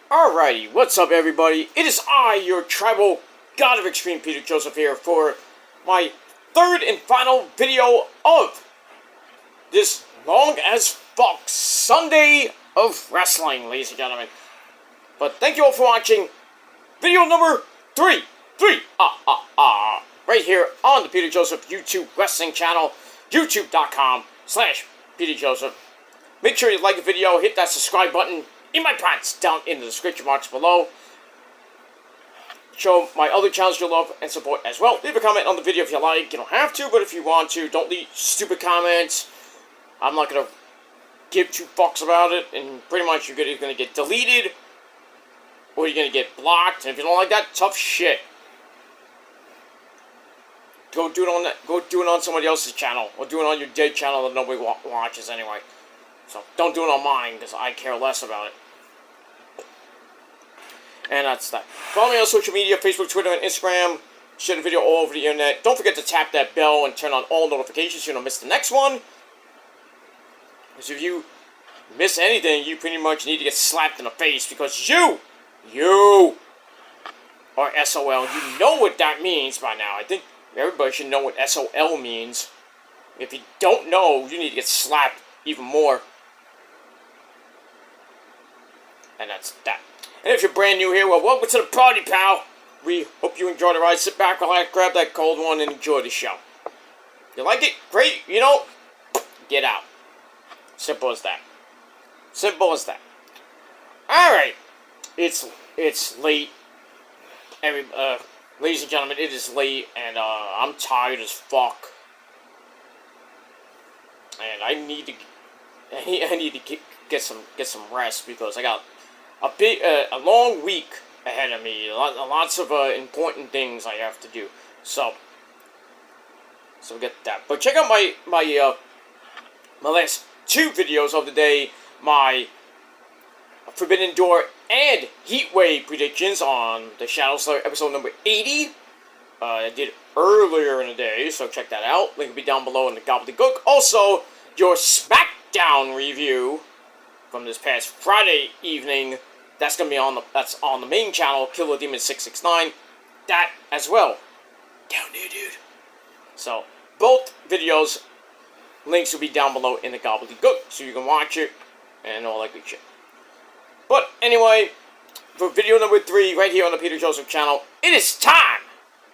Alrighty, what's up everybody? It is I, your tribal god of extreme, Peter Joseph here for my third and final video of this long as fuck Sunday of wrestling, ladies and gentlemen. But thank you all for watching video number three, right here on the Peter Joseph YouTube wrestling channel, youtube.com/Peter Joseph. Make sure you like the video, hit that subscribe button in my pants down in the description box below. Show my other channels your love and support as well. Leave a comment on the video if you like. You don't have to, but if you want to, don't leave stupid comments. I'm not going to give two fucks about it, and pretty much you're going to get deleted, or you're going to get blocked, and if you don't like that, tough shit. Go do it on somebody else's channel, or do it on your dead channel that nobody watches anyway. So don't do it on mine, because I care less about it. And that's that. Follow me on social media, Facebook, Twitter, and Instagram. Share the video all over the internet. Don't forget to tap that bell and turn on all notifications so you don't miss the next one. Because if you miss anything, you pretty much need to get slapped in the face, because you are SOL. You know what that means by now. I think everybody should know what SOL means. If you don't know, you need to get slapped even more. And that's that. And if you're brand new here, well, welcome to the party, pal. We hope you enjoy the ride. Sit back, relax, grab that cold one, and enjoy the show. You like it? Great. You know, get out. Simple as that. Simple as that. Alright. It's late. Ladies and gentlemen, it is late, and I'm tired as fuck. And I need to get some rest, because I got a long week ahead of me. Lots of important things I have to do. So get that. But check out my last two videos of the day. My Forbidden Door and Heatwave predictions on the Shadow Slayer episode number 80. I did earlier in the day, so check that out. Link will be down below in the gobbledygook. Also, your SmackDown review from this past Friday evening. That's gonna be on the main channel, Killer Demon 669. That as well. Down there, dude. So both videos, links will be down below in the gobbledygook, so you can watch it and all that good shit. But anyway, for video number 3, right here on the Peter Joseph channel, it is time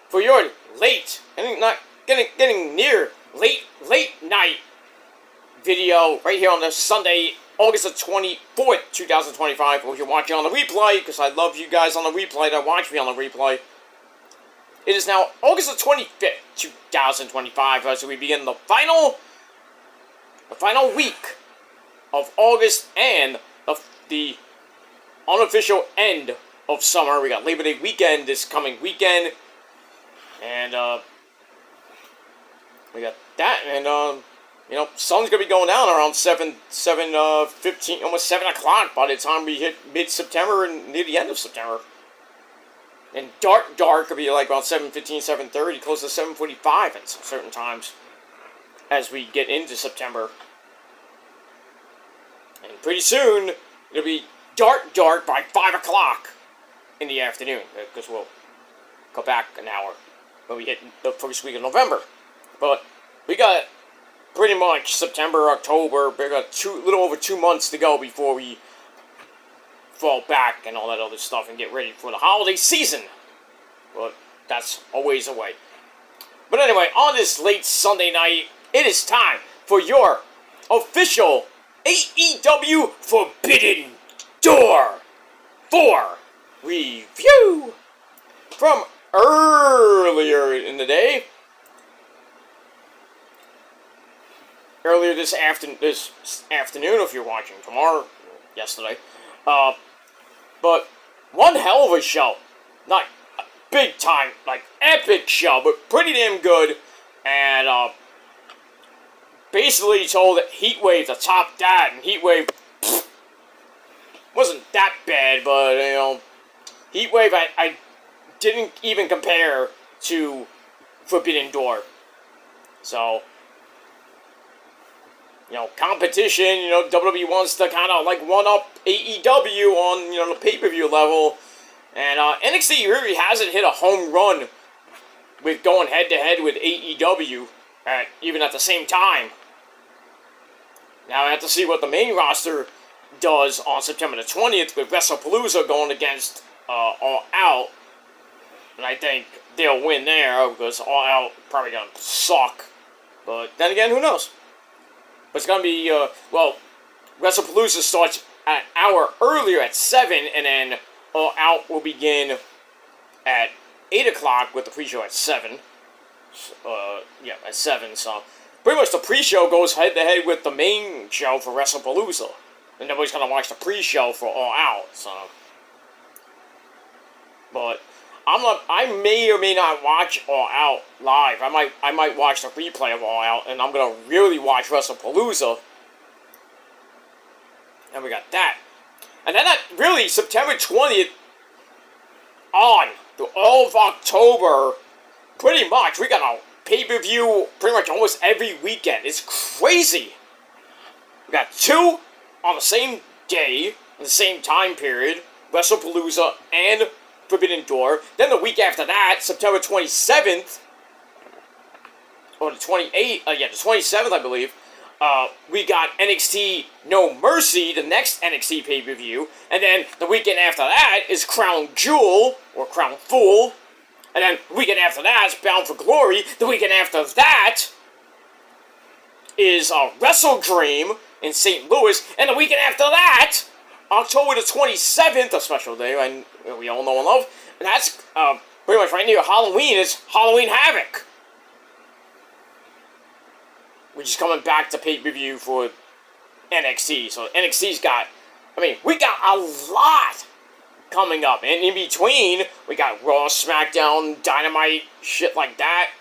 for your late, and not getting near late night video right here on the Sunday, August the 24th, 2025, or if you're watching on the replay, because I love you guys on the replay that watch me on the replay. It is now August the 25th, 2025, as we begin the final week of August and the unofficial end of summer. We got Labor Day weekend this coming weekend, and we got that, and you know, sun's gonna be going down around 7:15, almost 7 o'clock by the time we hit mid-September and near the end of September. And dark could be like about 7:15, 7:30, close to 7:45 at certain times as we get into September. And pretty soon it'll be dark by 5 o'clock in the afternoon, because we'll go back an hour when we hit the first week of November. But we got pretty much September, October, we got little over 2 months to go before we fall back and all that other stuff and get ready for the holiday season. But that's a ways away. But anyway, on this late Sunday night, it is time for your official AEW Forbidden Door 4 review from earlier in the day. Earlier this afternoon, if you're watching tomorrow, yesterday. But one hell of a show. Not a big time, like epic show, but pretty damn good. And basically told Heatwave to top that, and Heatwave wasn't that bad, but you know, Heatwave I didn't even compare to Forbidden Door. So competition. WWE wants to kind of like one up AEW on the pay-per-view level, and NXT really hasn't hit a home run with going head-to-head with AEW even at the same time. Now I have to see what the main roster does on September the 20th with WrestlePalooza going against All Out. And I think they'll win there because All Out probably going to suck. But then again, who knows? But it's going to be, WrestlePalooza starts an hour earlier at 7, and then All Out will begin at 8 o'clock with the pre-show at 7. At 7, so pretty much the pre-show goes head-to-head with the main show for WrestlePalooza. And nobody's going to watch the pre-show for All Out, so. But I may or may not watch All Out live. I might watch the replay of All Out, and I'm going to really watch WrestlePalooza. And we got that. And then really, September 20th on to all of October, pretty much, we got a pay-per-view pretty much almost every weekend. It's crazy. We got 2 on the same day, in the same time period, WrestlePalooza and Forbidden Door. Then the week after that, September 27th, or the 28th, the 27th, I believe, we got NXT No Mercy, the next NXT pay-per-view. And then the weekend after that is Crown Jewel, or Crown Fool. And then the weekend after that is Bound for Glory. The weekend after that is Wrestle Dream in St. Louis. And the weekend after that, October the 27th, a special day we all know and love. And that's pretty much right near Halloween, is Halloween Havoc. Which is coming back to pay-per-view for NXT. So NXT's got, we got a lot coming up. And in between, we got Raw, SmackDown, Dynamite, shit like that.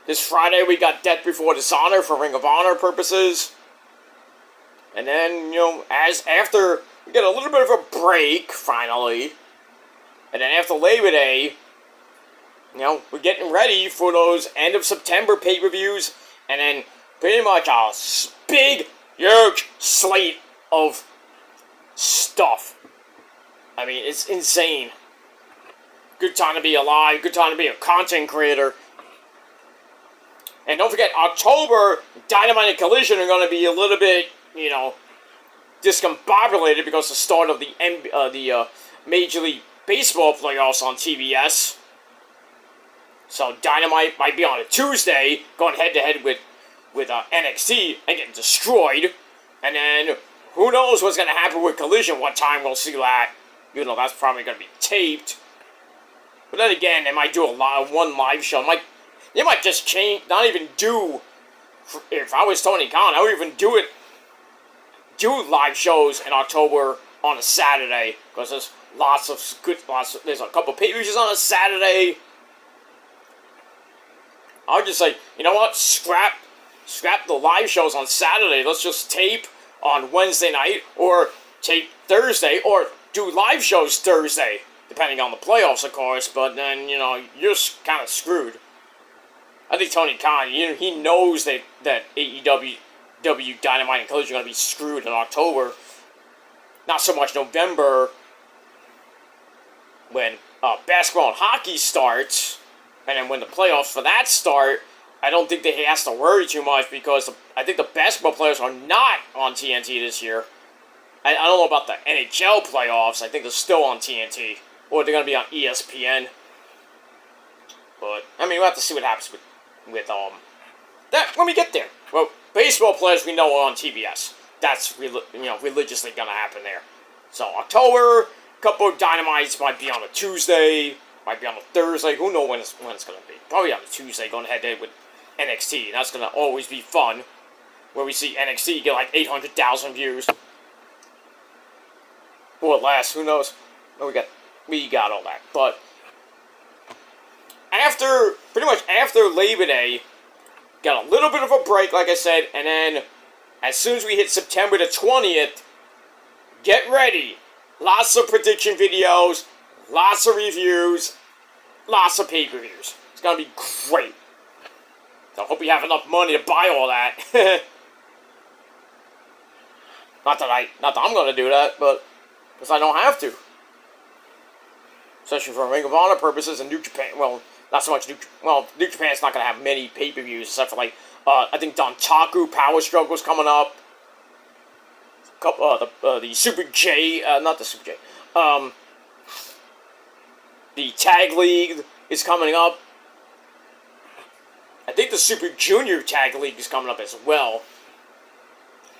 This Friday, we got Death Before Dishonor for Ring of Honor purposes. And then, after, we get a little bit of a break, finally. And then after Labor Day, we're getting ready for those end of September pay-per-views. And then pretty much a big, huge slate of stuff. It's insane. Good time to be alive. Good time to be a content creator. And don't forget, October, Dynamite and Collision are going to be a little bit, discombobulated because the start of the Major League Baseball playoffs on TBS. So Dynamite might be on a Tuesday, going head-to-head with NXT and getting destroyed. And then, who knows what's going to happen with Collision, what time we'll see that. That's probably going to be taped. But then again, they might do one live show. They might just change, not even do, if I was Tony Khan, I would even do live shows in October on a Saturday. Because there's a couple pay-per-views on a Saturday. I would just say, you know what, scrap the live shows on Saturday. Let's just tape on Wednesday night, or tape Thursday, or do live shows Thursday, depending on the playoffs, of course. But then, you're kind of screwed. I think Tony Khan, he knows that AEW, Dynamite, and Collision are going to be screwed in October. Not so much November, when basketball and hockey starts. And then when the playoffs for that start, I don't think that he has to worry too much, because I think the basketball players are not on TNT this year. I don't know about the NHL playoffs. I think they're still on TNT. Or they're going to be on ESPN. But, we'll have to see what happens with that when we get there. Well, baseball players we know are on TBS. That's, religiously going to happen there. So, October, a couple of Dynamites might be on a Tuesday. Might be on a Thursday. Who knows when it's going to be. Probably on a Tuesday, going head-to-head with NXT. That's going to always be fun. Where we see NXT get like 800,000 views. Or less. Who knows? We got all that. But pretty much after Labor Day, got a little bit of a break, like I said. And then, as soon as we hit September the 20th, get ready. Lots of prediction videos. Lots of reviews, lots of pay-per-views. It's going to be great. So I hope you have enough money to buy all that. Not that I'm gonna do that, but because I don't have to. Especially for Ring of Honor purposes and New Japan. Well, not so much New Japan's not gonna have many pay-per-views except for like I think Dontaku Power Struggle's coming up. The Super J, not the Super J. The Tag League is coming up. I think the Super Junior Tag League is coming up as well.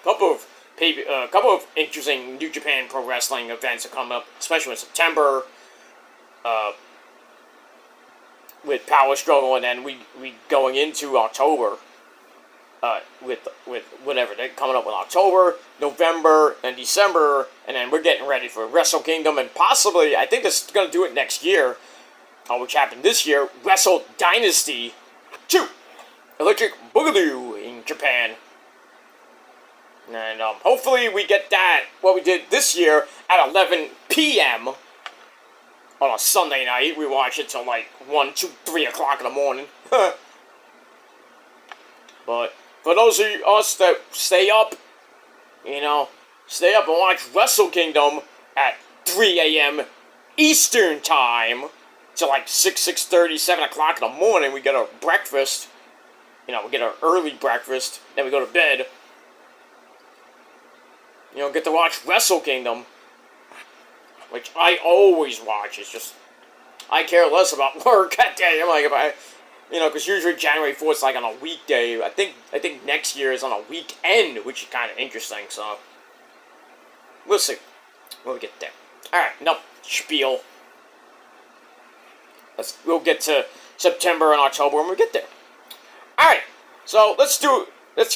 Couple of interesting New Japan Pro Wrestling events are coming up, especially in September. With Power Struggle, and then we going into October. With whatever they're coming up with October, November, and December, and then we're getting ready for Wrestle Kingdom, and possibly I think this is gonna do it next year, which happened this year. Wrestle Dynasty 2, Electric Boogaloo in Japan, and hopefully we get that what we did this year at 11 p.m. on a Sunday night. We watch it till like 1, 2, 3 o'clock in the morning. But for those of us that stay up and watch Wrestle Kingdom at 3 a.m. Eastern Time till like 6:30, 7 o'clock in the morning, we get our breakfast. We get our early breakfast, then we go to bed. Get to watch Wrestle Kingdom, which I always watch. It's just, I care less about work that day. I'm like, if I... because usually January 4th is like on a weekday. I think next year is on a weekend, which is kind of interesting, so... We'll see when we get there. Alright, enough spiel. We'll get to September and October when we get there. Alright, so let's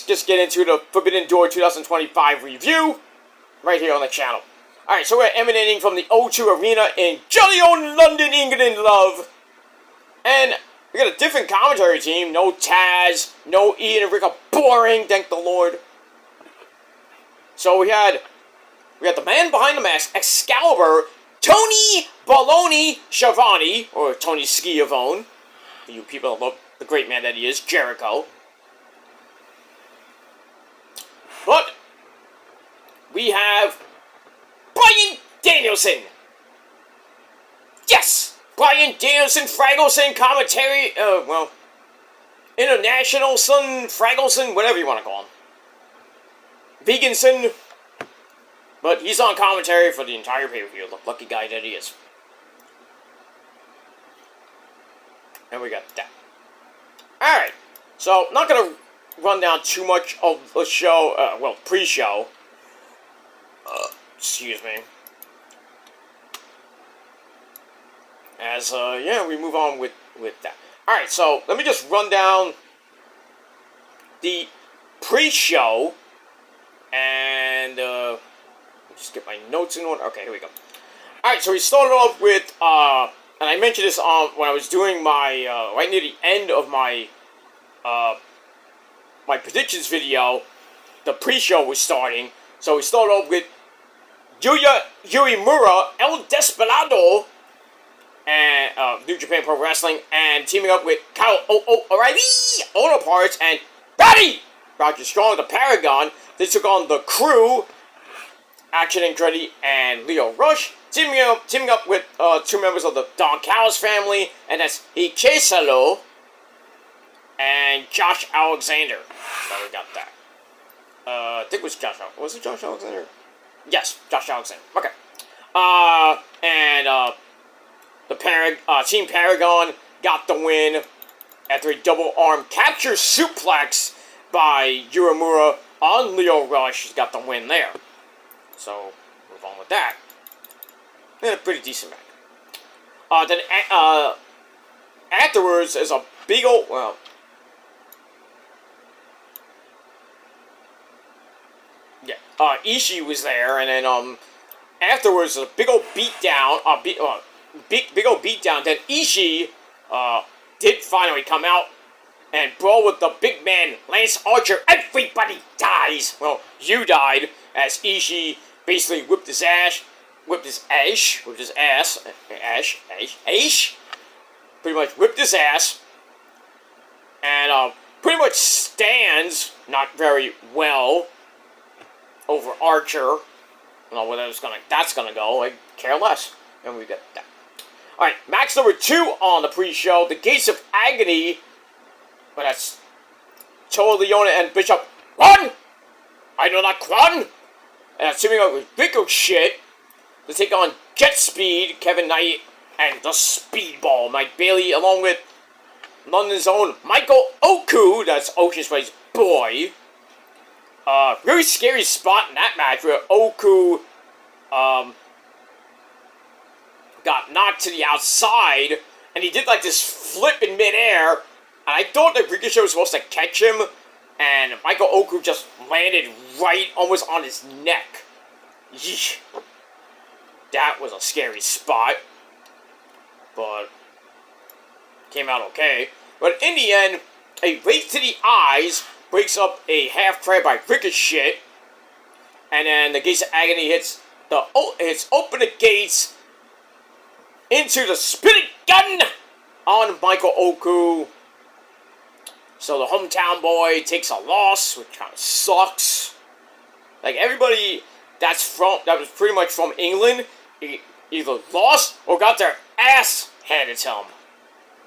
just get into the Forbidden Door 2025 review right here on the channel. Alright, so we're emanating from the O2 Arena in jolly old London, England, love. And we got a different commentary team. No Taz, no Ian and Rick are boring, thank the Lord. So we had the man behind the mask, Excalibur, Tony Baloney Schiavone, or Tony Schiavone, for you people that love the great man that he is, Jericho. But we have Bryan Danielson. Yes! Bryan Danielson, Fraggleson, commentary, International Son, Fraggleson, whatever you want to call him. Veganson. But he's on commentary for the entire pay-per-view, the lucky guy that he is. And we got that. Alright, so I'm not going to run down too much of the show, pre-show. Excuse me. As, we move on with that. Alright, so let me just run down the pre-show, and, just get my notes in order. Okay, here we go. Alright, so we started off with, and I mentioned this when I was doing my, right near the end of my, my predictions video, the pre-show was starting. So we started off with Yuya Uemura, El Desperado, and New Japan Pro Wrestling, and teaming up with Kyle O'Reilly, Owner Parts, and Roger Strong, the Paragon. They took on the Crew, Action Andretti, and Leo Rush, teaming up with two members of the Don Callis family, and that's Ikesalo and Josh Alexander. So we got that. I think it was Josh. Was it Josh Alexander? Yes, Josh Alexander. Okay. The Team Paragon got the win after a double arm capture suplex by Uemura on Leo Rush. He's got the win there. So, move on with that. And a pretty decent match. Then, afterwards, there's a big old, Ishii was there, and then, afterwards, there's a big old beatdown, big old beatdown. Then Ishii, did finally come out and brawl with the big man, Lance Archer. Everybody dies! Well, you died, as Ishii basically whipped his ass, pretty much whipped his ass, and, pretty much stands not very well, over Archer. I don't know where that's gonna go. I care less. And we got that. Alright, match number 2 on the pre-show. The Gates of Agony. But that's Toa Leona and Bishop. Run! I do not run! And that's teaming up with Ricochet to take on Jet Speed, Kevin Knight, and the Speedball, Mike Bailey, along with London's own Michael Oku. That's Oceanspray's boy. Really scary spot in that match where Oku got knocked to the outside, and he did like this flip in midair, and I thought that Ricochet was supposed to catch him, and Michael Oku just landed right almost on his neck. Yeesh. That was a scary spot, but came out okay. But in the end, a rake to the eyes breaks up a half crab by Ricochet, and then the Gates of Agony hits open the gates into the spinning gun on Michael Oku. So the hometown boy takes a loss, which kind of sucks. Like everybody that was pretty much from England either lost or got their ass handed to them.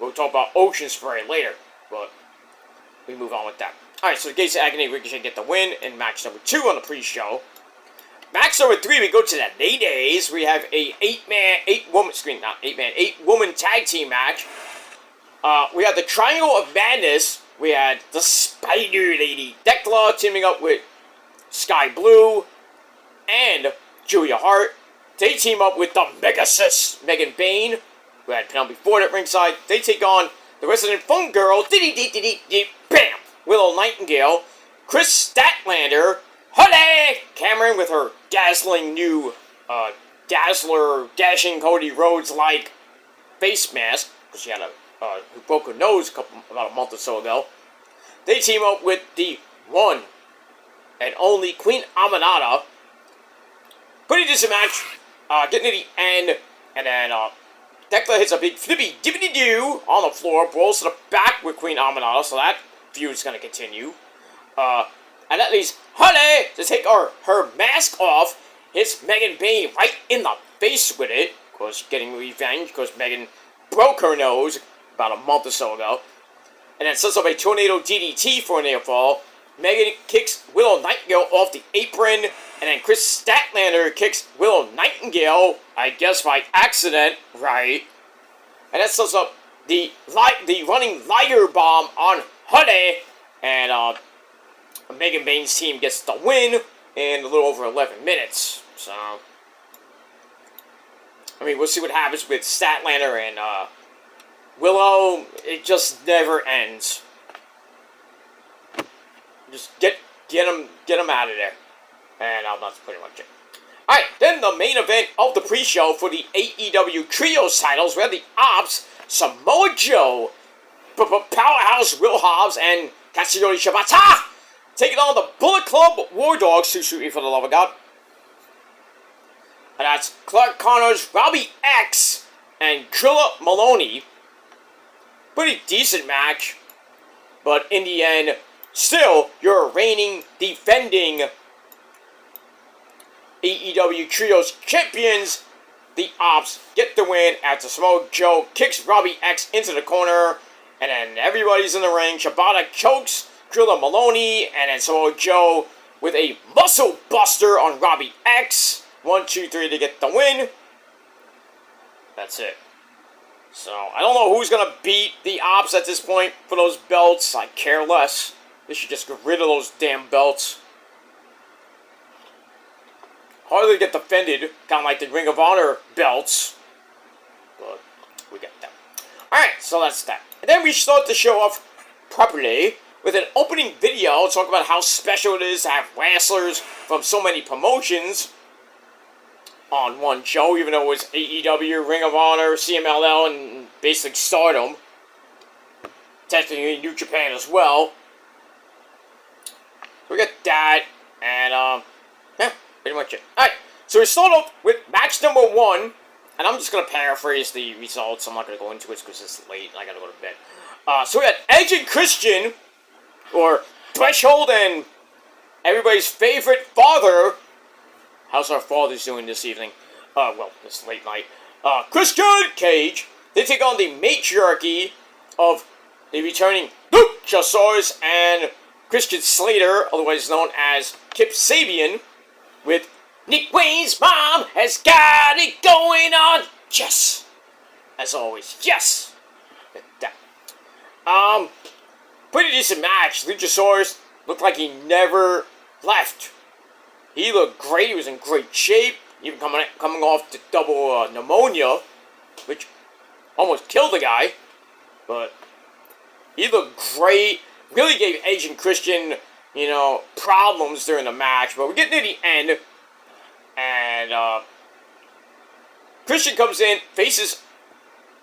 We'll talk about Oceanspray later, but we move on with that. Alright, so the Gates of Agony, Ricochet get the win in match number 2 on the pre-show. Match number 3, we go to the Day-Days. We have a 8-woman tag team match. We had the Triangle of Madness. We had the Spider Lady Decla teaming up with Sky Blue and Julia Hart. They team up with the Mega Sis, Megan Bayne, who had Penelope Ford at ringside. They take on the Resident Phone Girl, bam, Willow Nightingale, Chris Statlander, Holly Cameron with her dazzling new Dazzler dashing Cody Rhodes-like face mask, because she had who broke her nose about a month or so ago. They team up with the one and only Queen Aminata. Pretty decent match. Getting to the end, and then Decla hits a big flippy dippity doo on the floor, rolls to the back with Queen Aminata, so that feud is going to continue. And that leaves Honey to take her mask off, hits Megan Bayne right in the face with it, of course, getting revenge, because Megan broke her nose about a month or so ago. And then sets up a tornado DDT for a near fall. Megan kicks Willow Nightingale off the apron, and then Chris Statlander kicks Willow Nightingale, I guess by accident, right? And that sets up the running lighter bomb on Honey, and Megan Bayne's team gets the win in a little over 11 minutes. So, I mean, we'll see what happens with Statlander and Willow. It just never ends. Just get them out of there. And that's pretty much it. Alright, then the main event of the pre-show for the AEW Trios titles, we have the Ops, Samoa Joe, Powerhouse Will Hobbs, and Katsuyori Shibata taking on the Bullet Club War Dogs, to shoot me for the love of God. And that's Clark Connors, Robbie X, and Drilla Maloney. Pretty decent match, but in the end, still, your reigning, defending AEW Trios champions, the Ops, get the win after Samoa Joe kicks Robbie X into the corner, and then everybody's in the ring. Shibata chokes Drilla Maloney, and then Samoa Joe with a muscle buster on Robbie X. 1, 2, 3 to get the win. That's it. So, I don't know who's going to beat the Ops at this point for those belts. I care less. They should just get rid of those damn belts. Hardly get defended, kind of like the Ring of Honor belts. But we got that. Alright, so that's that. And then we start the show off properly with an opening video talking about how special it is to have wrestlers from so many promotions on one show, even though it was AEW, Ring of Honor, CMLL, and Basic Stardom. Technically New Japan as well. So we got that, and yeah, pretty much it. Alright, so we start off with match number 1, and I'm just going to paraphrase the results. I'm not going to go into it because it's late and I got to go to bed. So we had Edge and Christian, or Threshold and everybody's favorite father. How's our fathers doing this evening? Well, this late night. Christian Cage. They take on the matriarchy of the returning Luchasaurus and Christian Slater, otherwise known as Kip Sabian, with Nick Wayne's mom has got it going on. Yes! As always, yes! Pretty decent match. Luchasaurus looked like he never left. He looked great. He was in great shape. Even coming off the double pneumonia, which almost killed the guy. But he looked great. Really gave Edge and Christian, problems during the match. But we're getting to the end. And Christian comes in, faces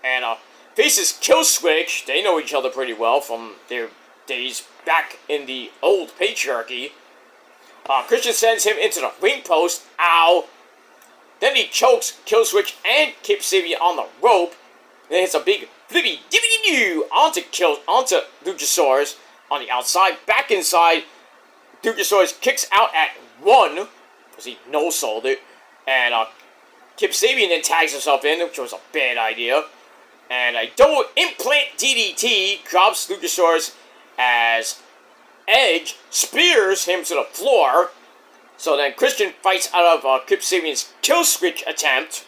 Killswitch. They know each other pretty well from their days back in the old patriarchy. Christian sends him into the ring post. Ow. Then he chokes Killswitch and Kip Sabian on the rope. Then hits a big flippy dippity-doo onto Luchasaurus on the outside. Back inside, Luchasaurus kicks out at 1, because he no-sold it. And Kip Sabian then tags himself in, which was a bad idea. And a double implant DDT drops Luchasaurus as Edge spears him to the floor. So then Christian fights out of Kip Sabian's Killswitch attempt.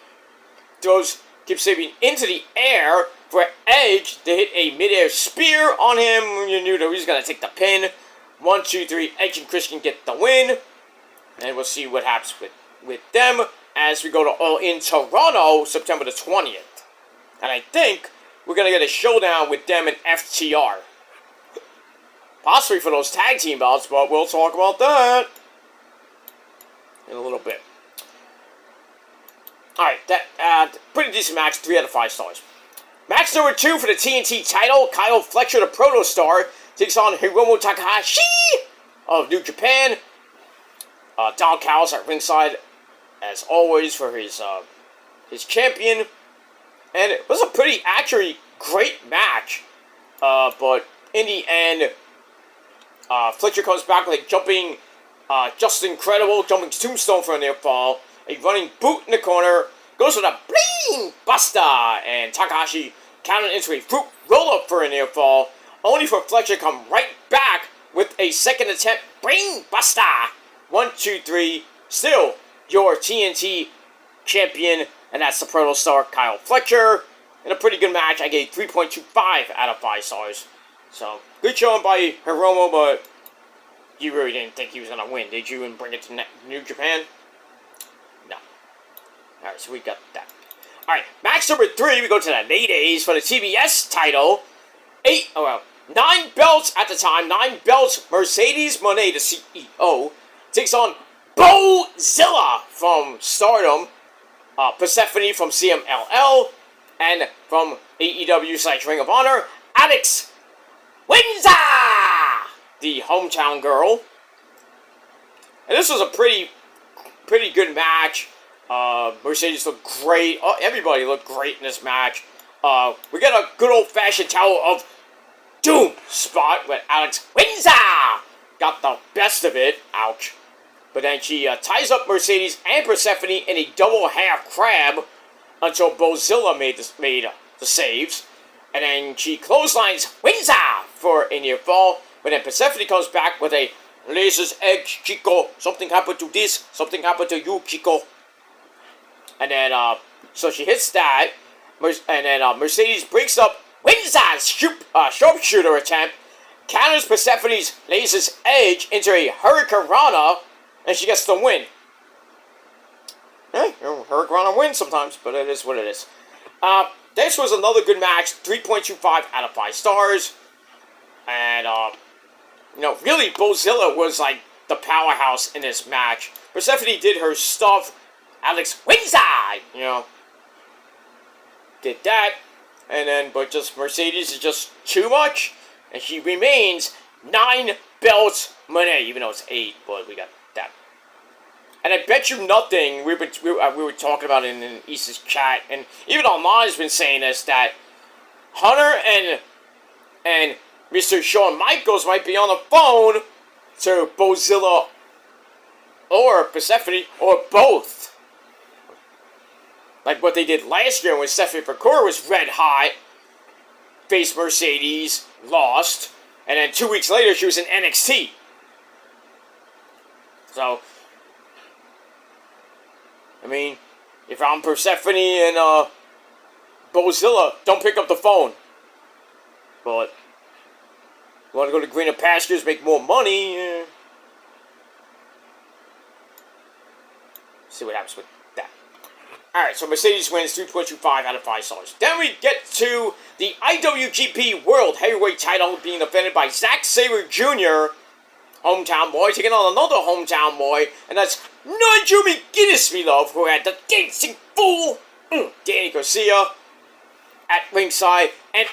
Throws Kip Sabian into the air for Edge to hit a midair spear on him. You knew that he was going to take the pin. 1, 2, 3, Edge and Christian get the win. And we'll see what happens with them as we go to All In Toronto, September the 20th. And I think we're going to get a showdown with them and FTR. Possibly for those tag team belts, but we'll talk about that in a little bit. Alright, that pretty decent match, 3 out of 5 stars. Match number 2 for the TNT title. Kyle Fletcher, the Protostar, takes on Hiromu Takahashi of New Japan. Don Callis at ringside, as always, for his champion. And it was a pretty, actually, great match. But in the end, Fletcher comes back with a jumping, just incredible, jumping tombstone for a near fall. A running boot in the corner. Goes with a bling buster. And Takahashi counted into a fruit roll-up for a near fall. Only for Fletcher to come right back with a second attempt. Bling buster. 1, 2, 3. Still your TNT champion. And that's the Protostar Kyle Fletcher. In a pretty good match, I gave 3.25 out of 5 stars. So, good showing by Hiromu, but you really didn't think he was going to win, did you? And bring it to New Japan? No. Alright, so we got that. Alright, match number 3, we go to the ladies for the TBS title. 9 belts at the time. 9 belts. Mercedes Moné, the CEO, takes on Bozilla from Stardom. Persephone from CMLL. And from AEW / Ring of Honor, Alex Windsor, the hometown girl. And this was a pretty good match. Mercedes looked great. Everybody looked great in this match. We got a good old-fashioned Tower of Doom spot with Alex Windsor got the best of it. Ouch. But then she ties up Mercedes and Persephone in a double half crab until Bozilla made the saves. And then she clotheslines Windsor for a near fall. But then Persephone comes back with a laser's edge, Chico. Something happened to this. Something happened to you, Chico. And then, so she hits that. And then Mercedes breaks up Windsor's sharpshooter attempt. Counters Persephone's laser's edge into a Hurricanrana. And she gets the win. Hey, Hurricanrana wins sometimes, but it is what it is. This was another good match. 3.25 out of 5 stars. And, really, Bozilla was like the powerhouse in this match. Persephone did her stuff. Alex Windsor, did that. And then, but just Mercedes is just too much. And she remains 9 belts Moné, even though it's 8, but we got that. And I bet you nothing, we were talking about it in Issa's chat, and even online has been saying this, that Hunter and Mr. Shawn Michaels might be on the phone to Bozilla or Persephone, or both. Like what they did last year when Stephanie McCoy was red hot, faced Mercedes, lost, and then 2 weeks later she was in NXT. So, I mean, if I'm Persephone and Bozilla, don't pick up the phone. But you want to go to greener pastures, make more money? See what happens with that. Alright, so Mercedes wins 3.25 out of 5 stars. Then we get to the IWGP World Heavyweight title being defended by Zack Sabre Jr., hometown boy, taking on another hometown boy, and that's Nigel McGuinness, we love, who had the dancing fool, Danny Garcia, at ringside, and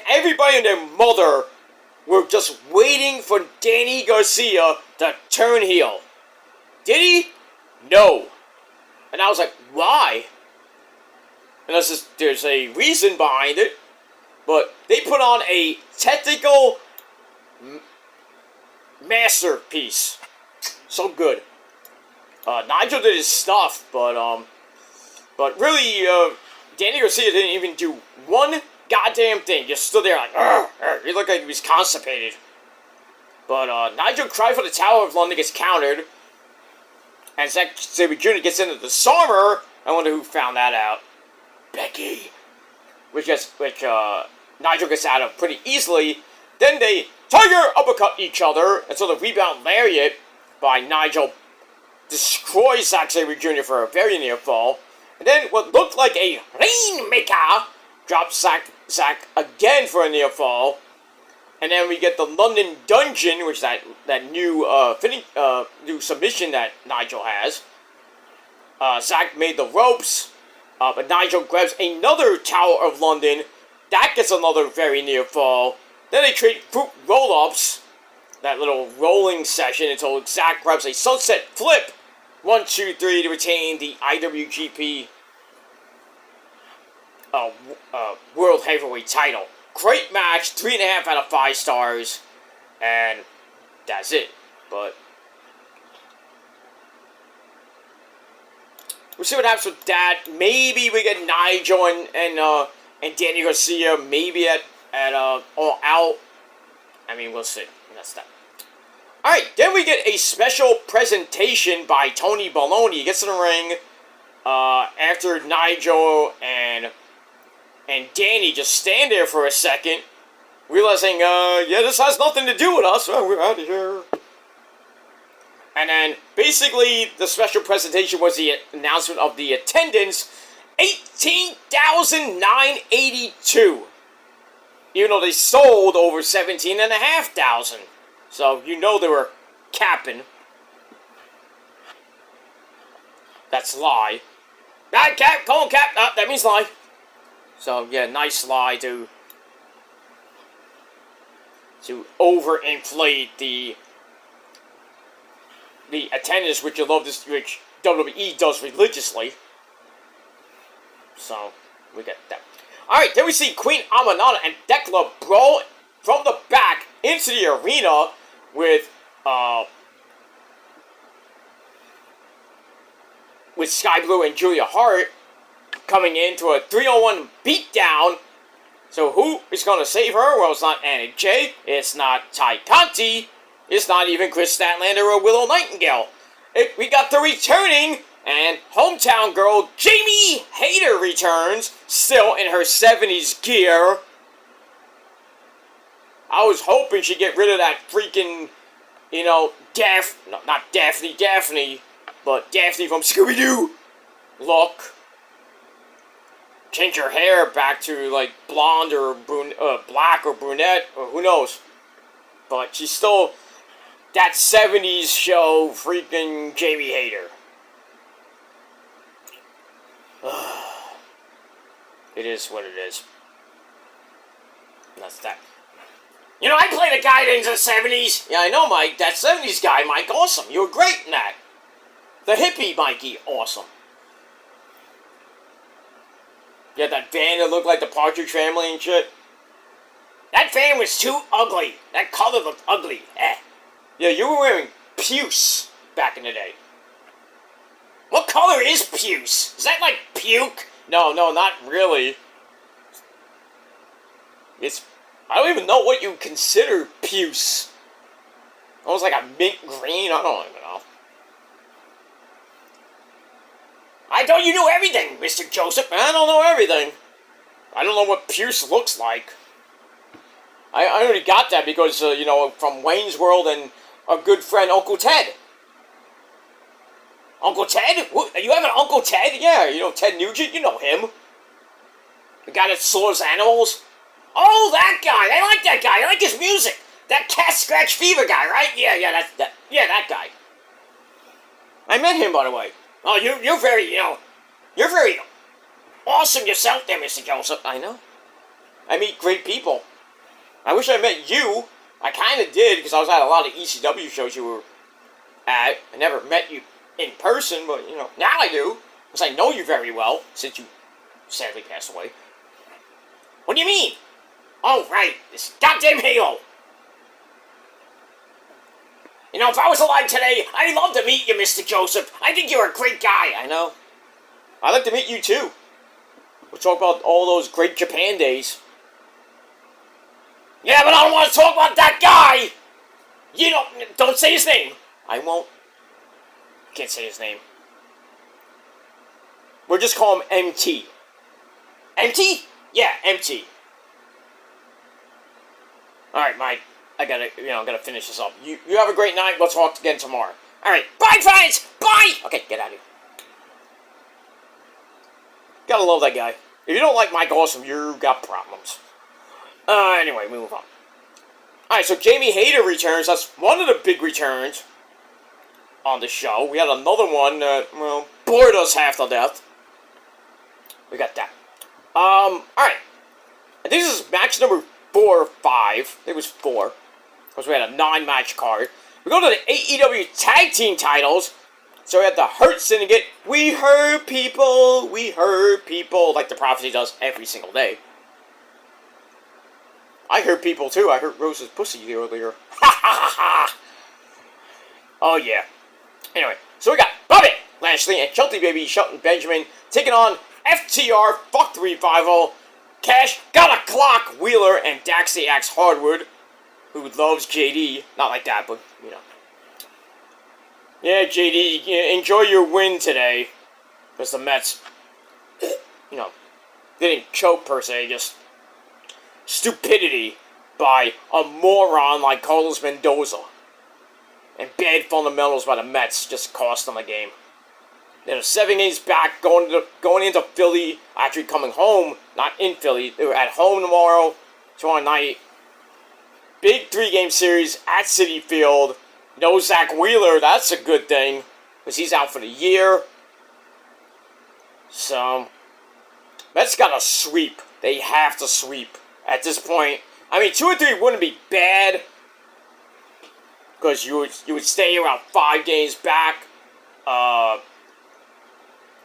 everybody and their mother were just waiting for Danny Garcia to turn heel. Did he? No. And I was like, why? And there's a reason behind it, but they put on a technical masterpiece. So good. Nigel did his stuff, but really, Danny Garcia didn't even do one goddamn thing. Just stood there like, he looked like he was constipated. But Nigel cried for the Tower of London, gets countered, and Zack Sabre Jr. gets into the Disarmer. I wonder who found that out. Becky. Which Nigel gets out of pretty easily. Then they Tiger uppercut each other until the rebound lariat by Nigel destroys Zack Sabre Jr. for a very near fall. And then what looked like a Rainmaker drops Zack again for a near fall. And then we get the London Dungeon, which is that new new submission that Nigel has. Zack made the ropes, but Nigel grabs another Tower of London. That gets another very near fall. Then they trade fruit roll-ups, that little rolling session, until Zack grabs a sunset flip. 1, 2, 3 to retain the IWGP World Heavyweight title. Great match, 3.5 out of 5 stars, and that's it. But we'll see what happens with that. Maybe we get Nigel and Danny Garcia, maybe at All Out. I mean, we'll see. That's that. Alright, then we get a special presentation by Tony Baloney. He gets in the ring after Nigel and Danny just stand there for a second, realizing, yeah, this has nothing to do with us. Oh, we're out of here. And then, basically, the special presentation was the announcement of the attendance, 18,982. Even though they sold over 17,500. So, you know they were capping. That's lie. Not cap, call him cap. That means lie. So, yeah, nice lie to overinflate the attendance, which which WWE does religiously. So, we get that. Alright, then we see Queen Amanada and Dekla brawl from the back into the arena with Sky Blue and Julia Hart coming into a 3-on-1 beatdown. So who is going to save her? Well, it's not Anna Jay, it's not Ty Conti, it's not even Chris Statlander or Willow Nightingale. We got the returning and hometown girl Jamie Hayter returns, still in her 70s gear. I was hoping she'd get rid of that freaking, not Daphne, but Daphne from Scooby-Doo look. Change her hair back to, like, blonde or black or brunette, or who knows. But she's still that 70s show freaking Jamie Hayter. It is what it is. And that's that. I played a guy in the 70s. Yeah, I know, Mike. That 70s guy, Mike, awesome. You were great in that. The hippie Mikey, awesome. Yeah, that van that looked like the Partridge Family and shit. That van was too ugly. That color looked ugly. Yeah, you were wearing puce. back in the day. What color is puce? Is that like puke? No, not really. I don't even know what you consider puce. Almost like a mint green, I don't even know. I thought you knew everything, Mr. Joseph. I don't know everything. I don't know what puce looks like. I already got that because, from Wayne's World and our good friend Uncle Ted. Uncle Ted? You have an Uncle Ted? Yeah, Ted Nugent, you know him. The guy that slaughters animals. Oh, that guy! I like that guy. I like his music. That Cat Scratch Fever guy, right? Yeah, that guy. I met him, by the way. Oh, you're very, you're very awesome yourself there, Mr. Joseph. I know. I meet great people. I wish I met you. I kind of did, because I was at a lot of ECW shows you were at. I never met you in person, but, now I do. Because I know you very well, since you sadly passed away. What do you mean? Oh, right. This goddamn Halo. If I was alive today, I'd love to meet you, Mr. Joseph. I think you're a great guy. I know. I'd like to meet you, too. We'll talk about all those great Japan days. Yeah, but I don't want to talk about that guy! You don't say his name. I won't. Can't say his name. We'll just call him MT. MT? Yeah, MT. Alright, Mike. I gotta finish this up. You have a great night. We'll talk again tomorrow. Alright, bye, friends! Bye! Okay, get out of here. Gotta love that guy. If you don't like Mike Awesome, you got problems. Anyway, we move on. Alright, so Jamie Hayter returns. That's one of the big returns on the show. We had another one that, bored us half to death. We got that. Alright. I think this is match number 4 or 5. I think it was 4. Because we had a 9-match card. We go to the AEW Tag Team titles. So we had the Hurt Syndicate. We hurt people. We hurt people. Like the Prophecy does every single day. I hurt people too. I hurt Rose's pussy earlier. Ha ha ha ha. Oh yeah. Anyway, so we got Bobby Lashley and Shelty Baby Shelton Benjamin taking on FTR, Fuck the Revival, Cash, Gotta Clock, Wheeler, and Daxie Axe Hardwood, who loves JD. Not like that, but, Yeah, JD, enjoy your win today. Because the Mets, didn't choke per se, just stupidity by a moron like Carlos Mendoza. And bad fundamentals by the Mets just cost them a game. They're 7 games back, going into Philly, actually coming home, not in Philly. They were at home tomorrow night. Big 3-game series at Citi Field. No Zach Wheeler, that's a good thing, because he's out for the year. So, Mets got to sweep. They have to sweep at this point. I mean, 2 or 3 wouldn't be bad, because you would stay around 5 games back.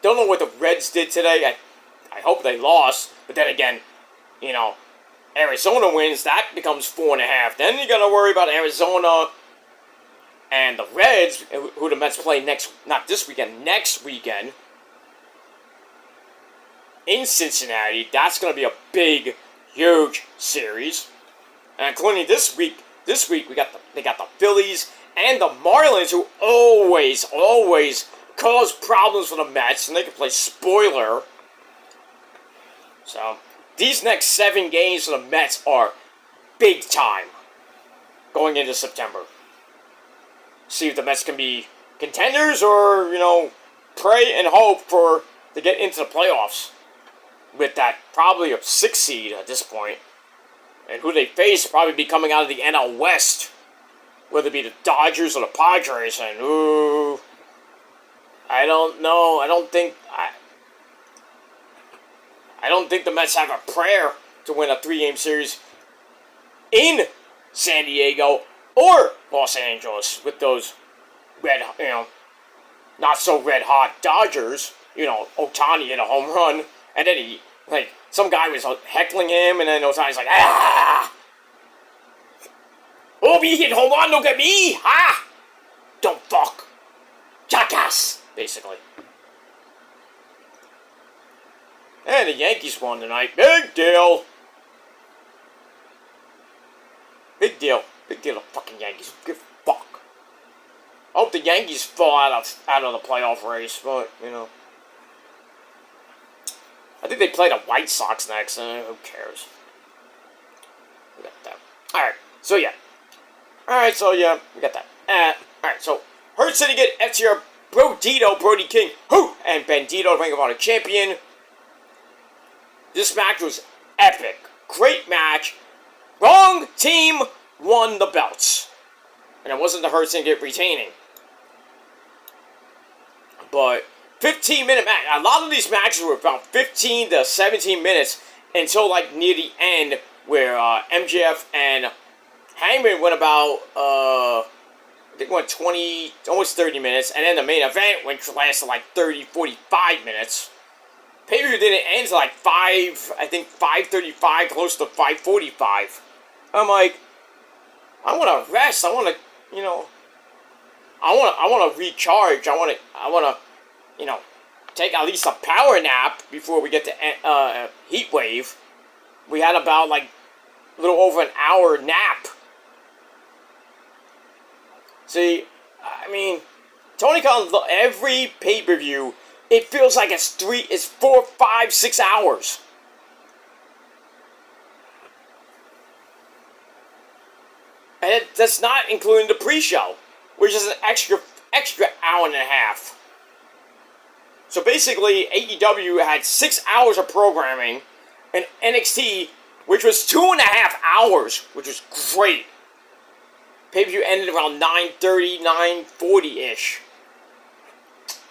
Don't know what the Reds did today. I hope they lost. But then again, Arizona wins. That becomes 4.5. Then you got to worry about Arizona and the Reds, who the Mets play not this weekend, next weekend in Cincinnati. That's going to be a big, huge series. And including this week they got the Phillies and the Marlins, who always cause problems for the Mets, and they can play spoiler. So, these next 7 games for the Mets are big time going into September. See if the Mets can be contenders or, pray and hope to get into the playoffs with that probably a 6 seed at this point. And who they face probably be coming out of the NL West, whether it be the Dodgers or the Padres. And ooh, I don't know. I don't think the Mets have a prayer to win a 3-game series in San Diego or Los Angeles with those not so red hot Dodgers. Ohtani hit a home run, and then some guy was heckling him, and then Ohtani's like, ah! Oh, he hit home run, look at me! Ah! Don't fuck. ass, basically. And the Yankees won tonight. Big deal. Big deal. Big deal. The fucking Yankees. Give a fuck. I hope the Yankees fall out of the playoff race, but, you know. I think they play the White Sox next, and who cares? We got that. Alright, so yeah. Alright, so yeah, we got that. Alright, so Hurt City get FTR, Brody King, who, and Bandito, Ring of Honor champion. This match was epic. Great match. Wrong team won the belts. And it wasn't the Hurt Syndicate retaining. But 15-minute match. A lot of these matches were about 15 to 17 minutes until like near the end, where MJF and Hangman went about I think went 20, almost 30 minutes, and then the main event lasted like 30, 45 minutes. Pay-per-view didn't end until like 5:35, close to 5:45. I'm like, I want to rest. I want to, you know, I want to recharge. I want to, you know, take at least a power nap before we get to Heat Wave. We had about like a little over an hour nap. See, I mean, Tony Khan, every pay-per-view, it feels like it's 4, 5, 6 hours. And that's not including the pre-show, which is an extra hour and a half. So basically, AEW had 6 hours of programming, and NXT, which was 2.5 hours, which was great. Pay-per-view ended around 9:30, 9:40-ish.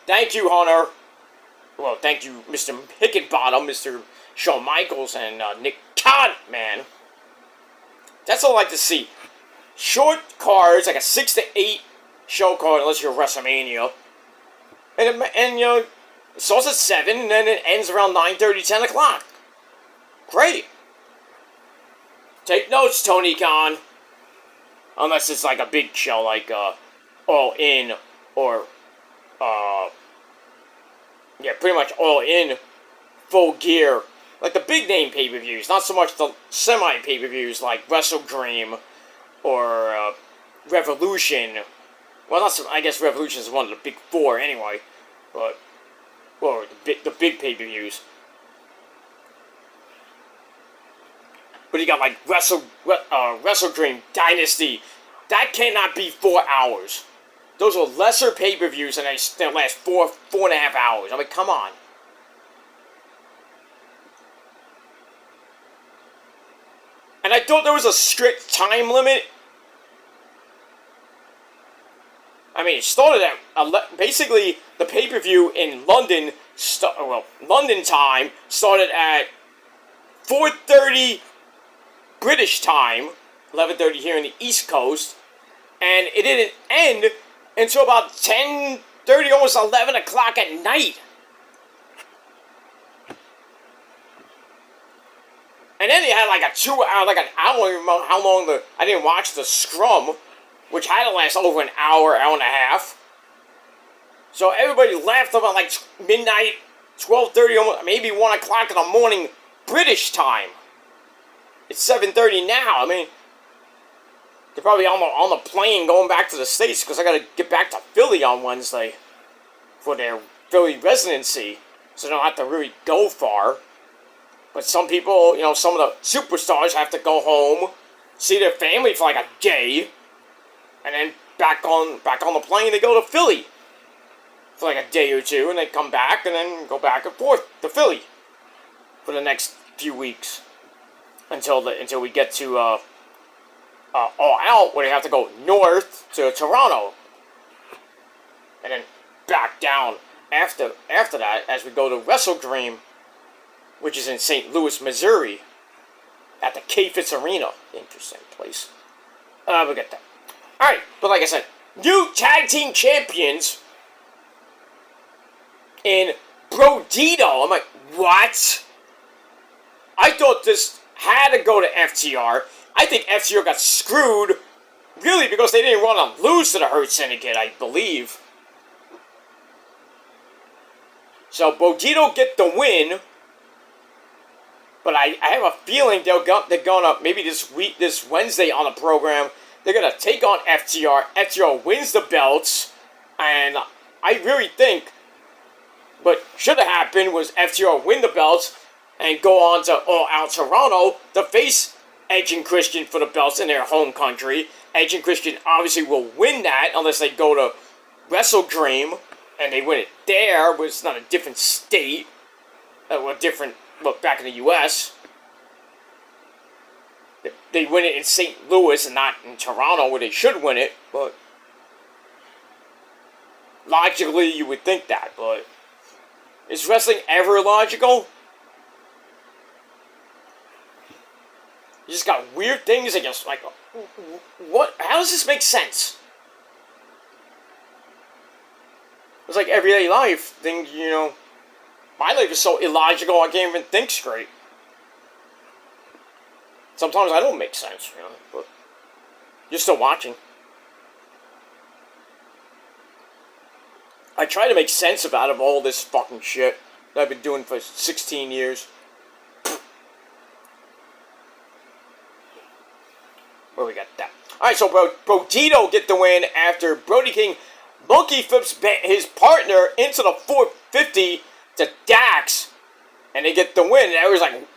Thank you, Hunter. Well, thank you, Mr. Hickenbottom, Mr. Shawn Michaels, and Nick Khan, man. That's all I like to see. Short cards, like a 6 to 8 show card, unless you're WrestleMania. And you know, it starts at 7, and then it ends around 9:30, 10 o'clock. Great. Take notes, Tony Khan. Unless it's like a big show, like All In, or yeah, pretty much All In, Full Gear, like the big name pay-per-views, not so much the semi pay-per-views like Wrestle Dream or Revolution. Well, not so, I guess Revolution is one of the big four anyway, but or the big pay-per-views. But you got like Wrestle Dream Dynasty. That cannot be 4 hours. Those are lesser pay-per-views and they last 4.5 hours. I mean, come on. And I thought there was a strict time limit. I mean, it started at basically the pay-per-view in London. London time started at 4:30. British time, 11:30 here in the East Coast, and it didn't end until about 10:30, almost 11 o'clock at night. And then they had like a 2 hour, like an hour, I don't even remember how long I didn't watch the scrum, which had to last over an hour, hour and a half. So everybody left about like midnight, 12:30, maybe 1 o'clock in the morning, British time. It's 7:30 now. I mean, they're probably on the plane going back to the States because I got to get back to Philly on Wednesday for their Philly residency, so they don't have to really go far. But some people, you know, some of the superstars have to go home, see their family for like a day, and then back on the plane they go to Philly for like a day or two, and they come back and then go back and forth to Philly for the next few weeks. Until we get to All Out, where they have to go north to Toronto, and then back down after that as we go to Wrestle Dream, which is in St. Louis, Missouri, at the K-Fitz Arena. Interesting place. We get that. All right, but like I said, new tag team champions in Brodito. I'm like, what? I thought this had to go to FTR. I think FTR got screwed, really, because they didn't want to lose to the Hurt Syndicate, I believe. So Bodito get the win. But I have a feeling they're gonna, maybe this Wednesday on the program, they're gonna take on FTR. FTR wins the belts, and I really think what should have happened was FTR win the belts and go on to All Out Toronto to face Edge and Christian for the belts in their home country. Edge and Christian obviously will win that unless they go to Wrestle Dream and they win it there, but it's not a different state, or different. Well, back in the U.S., they win it in St. Louis and not in Toronto where they should win it, but logically you would think that, but is wrestling ever logical? You just got weird things that just, like, what? How does this make sense? It's like everyday life, things, you know. My life is so illogical, I can't even think straight. Sometimes I don't make sense, you know, but you're still watching. I try to make sense out of all this fucking shit that I've been doing for 16 years. Where we got that? Alright, so Bodito get the win after Brody King monkey flips his partner into the 450 to Dax, and they get the win, and everyone's like,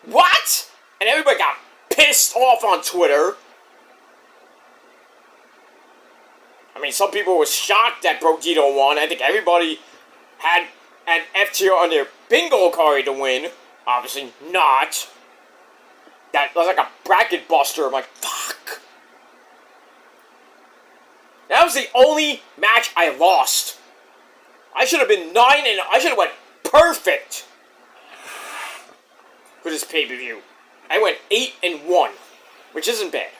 what? And everybody got pissed off on Twitter. I mean, some people were shocked that Bodito won. I think everybody had FTR on their bingo card to win. Obviously not. That was like a bracket buster. I'm like, fuck. That was the only match I lost. I should have been 9-0. I should have went perfect for this pay-per-view. I went 8-1, which isn't bad.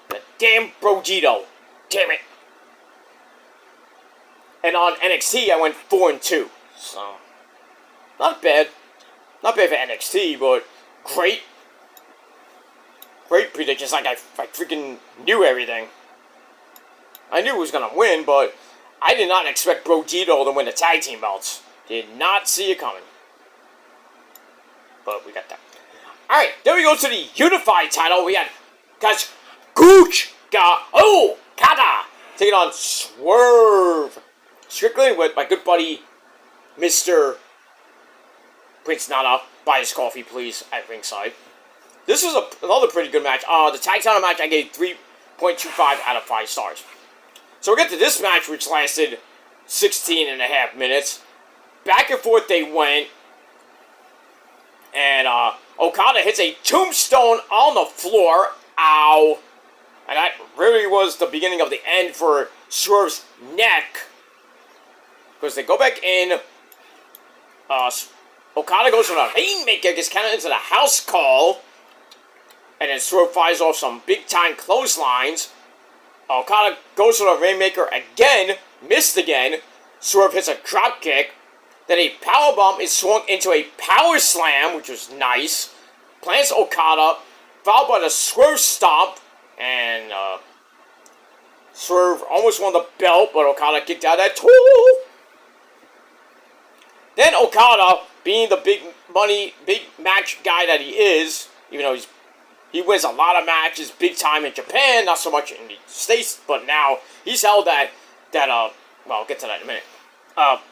The damn Bodito. Damn it. And on NXT, I went 4-2. So, not bad. Not bad for NXT, but great. Great predictions. Like, I freaking knew everything. I knew who was going to win, but I did not expect Bodito to win the tag team belts. Did not see it coming. But we got that. Alright, then we go to the unified title. We had Okada taking on Swerve Strickland with my good buddy Mr. Prince Nana. Buy his coffee, please, at ringside. This was another pretty good match. The tag title match I gave 3.25 out of 5 stars. So we get to this match, which lasted 16 and a half minutes. Back and forth they went. And Okada hits a tombstone on the floor. Ow. And that really was the beginning of the end for Swerve's neck. Because they go back in. Okada goes for a haymaker, gets counted into the house call. And then Swerve fires off some big-time clotheslines. Okada goes for the Rainmaker again, missed again. Swerve hits a drop kick. Then a powerbomb is swung into a power slam, which was nice. Plants Okada, followed by the Swerve stomp. And Swerve almost won the belt, but Okada kicked out that tool. Then Okada, being the big money, big match guy that he is, even though he wins a lot of matches big time in Japan, not so much in the States, but now he's held that well, I'll get to that in a minute.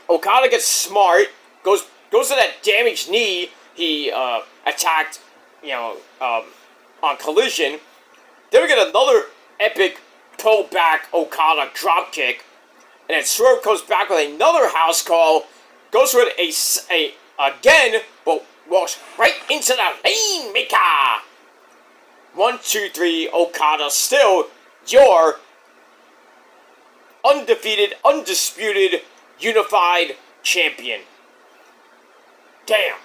Okada gets smart, goes to that damaged knee he attacked, on Collision. Then we get another epic pull-back Okada dropkick, and then Swerve comes back with another house call, goes for it again, but walks right into the Rainmaker. 1, 2, 3, Okada still your undefeated, undisputed, unified champion. Damn.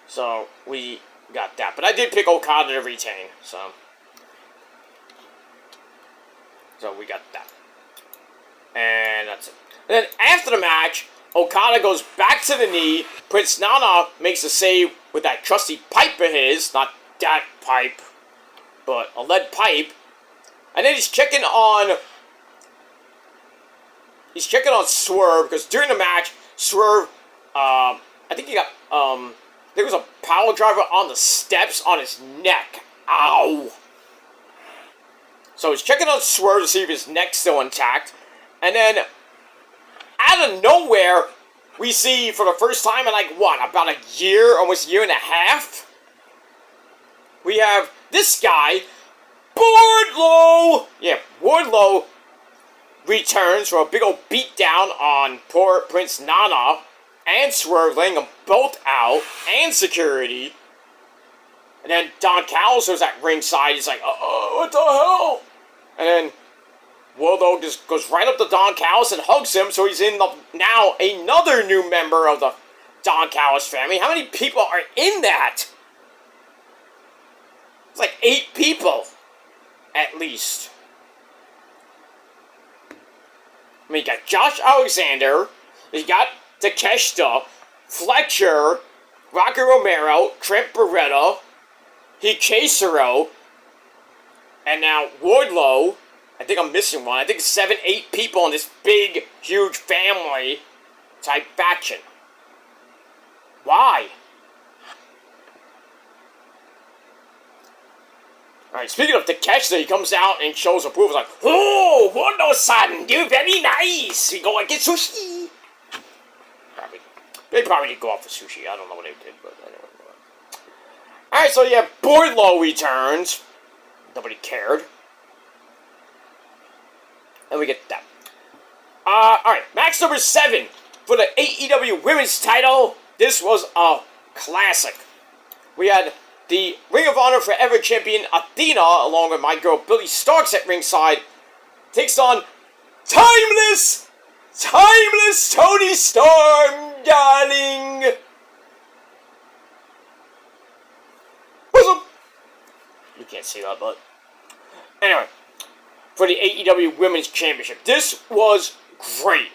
So, we got that. But I did pick Okada to retain, so we got that. And that's it. And then after the match, Okada goes back to the knee. Prince Nana makes a save with that trusty pipe of his. Not that pipe, but a lead pipe. And then he's checking on he's checking on Swerve because during the match, Swerve, I think he got, there was a power driver on the steps on his neck. Ow! So he's checking on Swerve to see if his neck's still intact. And then, out of nowhere, we see for the first time in like, what, about a year, almost a year and a half? We have this guy, Wardlow! Yeah, Wardlow returns for a big old beatdown on poor Prince Nana and Swerve, laying them both out, and security. And then Don Callis was at ringside. He's like, what the hell? And then Wardlow just goes right up to Don Callis and hugs him, so he's in now another new member of the Don Callis family. How many people are in that? It's like 8 people, at least. I mean, you got Josh Alexander, you got Takeshita, Fletcher, Rocky Romero, Trent Beretta, Hikaru, and now Wardlow. I think I'm missing one. I think 7, 8 people in this big, huge family type faction. Why? Alright, speaking of Takeshita, he comes out and shows approval. Like, oh, Wardlow-san, you're very nice. We go and get sushi. They probably did go out for sushi. I don't know what they did, but anyway. Alright, so yeah, Wardlow returns. Nobody cared. And we get that. Alright, match number 7 for the AEW Women's title. This was a classic. We had the Ring of Honor Forever Champion Athena, along with my girl Billy Starks at ringside, takes on Timeless Toni Storm, darling. What's up? You can't see that, but anyway, for the AEW Women's Championship, this was great.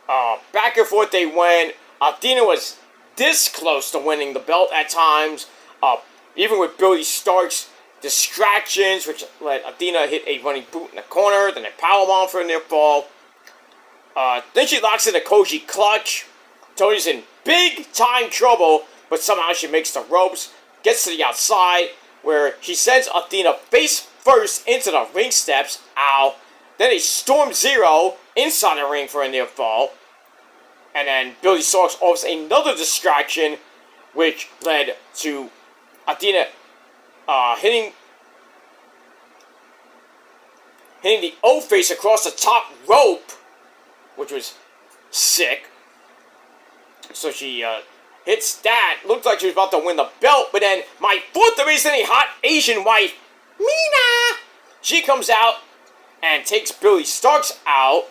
Back and forth they went. Athena was this close to winning the belt at times. Even with Billy Stark's distractions, which let Athena hit a running boot in the corner, then a powerbomb for a near fall. Then she locks in a Koji clutch. Tony's in big time trouble, but somehow she makes the ropes, gets to the outside, where she sends Athena face first into the ring steps. Ow. Then a Storm Zero inside the ring for a near fall. And then Billy Starks offers another distraction, which led to Athena hitting the O-face across the top rope, which was sick. So she hits that. Looked like she was about to win the belt, but then my fourth recently hot Asian wife, Mina, she comes out and takes Billy Starks out.